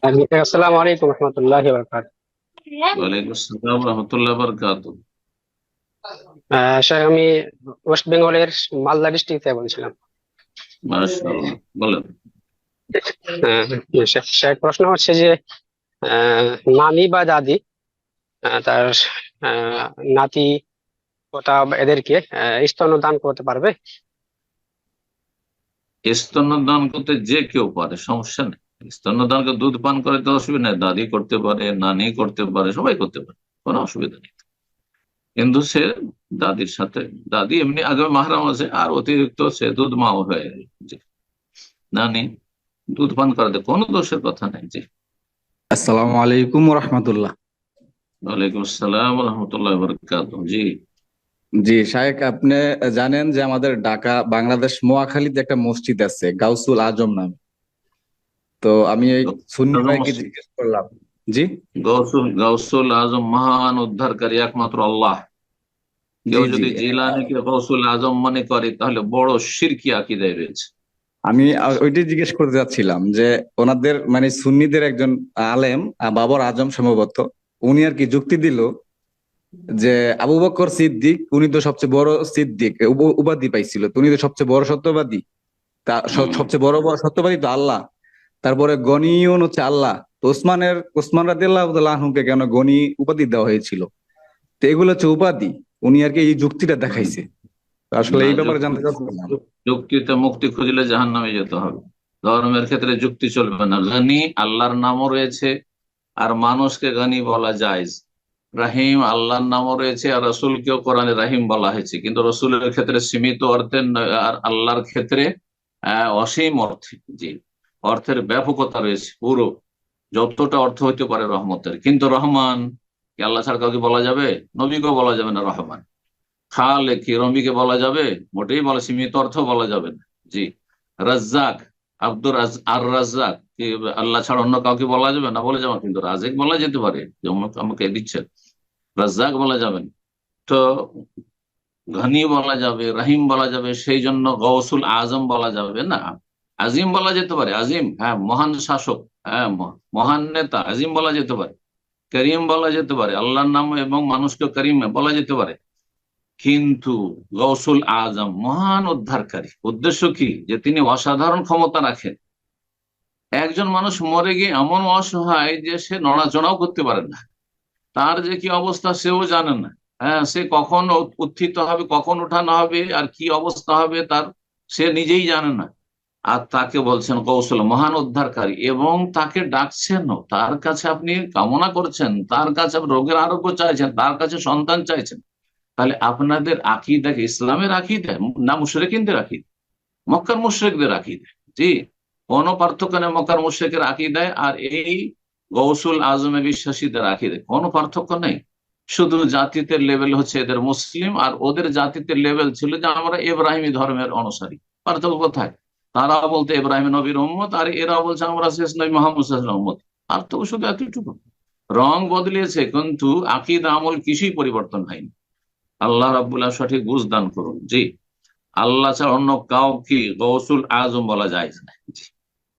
আসসালামু আলাইকুম রহমতুল্লাহ বারকাত। ওয়ালাইকুম আসসালাম রহমতুল্লাহ বরকাত। স্যার, আমি ওয়েস্ট বেঙ্গলের মালদা ডিস্ট্রিক্ট থেকে বলছিলাম। মাশাআল্লাহ, বলেন। স্যার, প্রশ্ন হচ্ছে যে আহ, নানি বা দাদি তার আহ, নাতি ওটা এদেরকে স্তন্য দান করতে পারবে? স্তন্যদান করতে যে কেউ পারে, সমস্যা নেই। স্তন্যদানকে দুধ পান করে তো অসুবিধা নেই, দাদি করতে পারে, নানি করতে পারে, সবাই করতে পারে, কোনো অসুবিধা নেই। কিন্তু সে দাদির সাথে, দাদি এমনি আগে মাহরাম আছে, আর অতিরিক্ত সে দুধ মাও হয়ে গেল, জি। নানি দুধ পান করাতে কোনো দোষের কথা নেই, জি। আসসালামু আলাইকুম রহমতুল্লাহ। ওয়ালাইকুম আসসালাম রহমতুল্লাহ বরকাত, জি। জি শায়েখ, আপনি জানেন যে আমাদের ঢাকা বাংলাদেশ মহাখালীতে একটা মসজিদ আছে গাউসুল আজম নামে। তো আমি এই সুন্নি আজম ভাইকে মসজিদ। জিজ্ঞেস করলাম। জি। গৌসুল গৌসুল আজম মহান উদ্ধারকারী একমাত্র আল্লাহ। জি কেউ জি যদি জিলানীকে গৌসুল আজম মনে করে তাহলে বড় শিরকি আকীদায় রয়েছে। আমি ওইটাই জিজ্ঞেস করতে যাচ্ছিলাম যে ওনাদের মানে সুন্নিদের একজন আলেম, বাবর আজম সম্ভবত, উনি আর কি যুক্তি দিল যে আবু বকর সিদ্দিক উনি তো সবচেয়ে বড় সিদ্দিক উপাধি পাইছিল, তো উনি তো সবচেয়ে বড় সত্যবাদী। তা হুম। সবচেয়ে বড় বড় সত্যবাদী তো আল্লাহ। তারপরে গনিয়ন হচ্ছে আল্লাহ। তো ওসমান রাদিয়াল্লাহু তাআলা আনহুকে কেন গনি উপাধি দেওয়া হয়েছিল? তো এগুলো হচ্ছে উপাধি। উনি আর কি এই যুক্তিটা দেখাইছে। তো আসলে না, এই ব্যাপারে যুক্তি, জানতে চাচ্ছিলাম। যুক্তিতে মুক্তি খুঁজলে জাহান্নামে যেতে হবে। ধর্মের ক্ষেত্রে যুক্তি চলবে না। গনি আল্লাহর নামও রয়েছে, আর মানুষকে গনি বলা যায়। রাহিম আল্লাহর নামও রয়েছে, আর রসুলকেও কোরআনে রাহিম বলা হয়েছে, কিন্তু রসুলের ক্ষেত্রে সীমিত অর্থে আর আল্লাহর ক্ষেত্রে অসীম অর্থে, জি। অর্থের ব্যাপকতা রয়েছে পুরো, যতটা অর্থ হইতে পারে রহমতের। কিন্তু রহমান কি আল্লাহ ছাড়া কাউকে বলা যাবে? নবীকেও বলা যাবে না রহমান। খালেক কি রবিকে বলা যাবে? মোটেই বলা, সীমিত অর্থ বলা যাবে না, জি। রাজ্জাক, আর রাজ্জাক কি আল্লাহ ছাড়া অন্য কাউকে বলা যাবে না? বলে যাবে, কিন্তু রাজেক বলা যেতে পারে, যেমন আমাকে দিচ্ছেন। রাজ্জাক বলা যাবে না। তো ঘনি বলা যাবে, রাহিম বলা যাবে, সেই জন্য গৌসুল আজম বলা যাবে না। আজিম বলা যেতে পারে, আজিম, হ্যাঁ, মহান শাসক, হ্যাঁ, মহান নেতা, আজিম বলা যেতে পারে। করিম বলা যেতে পারে, আল্লাহর নাম এবং মানুষকে করিম বলা যেতে পারে। কিন্তু গৌসুল আজম মহান উদ্ধারকারী, উদ্দেশ্য কি? যে তিনি অসাধারণ ক্ষমতা রাখেন। একজন মানুষ মরে গিয়ে এমন অসহায় যে সে নড়াচড়াও করতে পারে না, তার যে কি অবস্থা সেও জানে না। হ্যাঁ, সে কখন উত্থিত হবে, কখন উঠানো হবে, আর কি অবস্থা হবে তার, সে নিজেই জানে না। আর তাকে বলছেন কৌশল মহান উদ্ধারকারী, এবং তাকে ডাকছেন, তার কাছে আপনি কামনা করছেন, তার কাছে আপনি রোগের আরোগ্য চাইছেন, তার কাছে সন্তান চাইছেন। তাহলে আপনাদের আকিদা কি ইসলামের আকিদা, না মুশরিকিনদের আকিদা? মক্কার মুশরিকদের আকিদা, জি। কোনো পার্থক্য নেই মক্কার মুশরিকের আকিদায় আর এই গৌসুল আজমে বিশ্বাসীদের আকিদায়, কোনো পার্থক্য নেই। শুধু জাতিতে লেভেল হচ্ছে এদের মুসলিম, আর ওদের জাতিতে লেভেল ছিল যে আমরা ইব্রাহিমী ধর্মের অনুসারী। পার্থক্য কোথায়? তারা বলতে ইব্রাহিম নবীর উম্মত, আর এরা বলছে আমরা শেষ নবী মোহাম্মদ সাল্লাল্লাহু আলাইহি ওয়াসাল্লামের উম্মত। পার্থক্য শুধু এতটুকু। রং বদলিয়েছে, কিন্তু আকিদা আমল কিছুই পরিবর্তন হয়নি। আল্লাহ রাব্বুল আলামিন সঠিক বুঝ দান করুন, জি। আল্লাহ ছাড়া অন্য কাউকে গৌসুল আজম বলা যায় না, জি।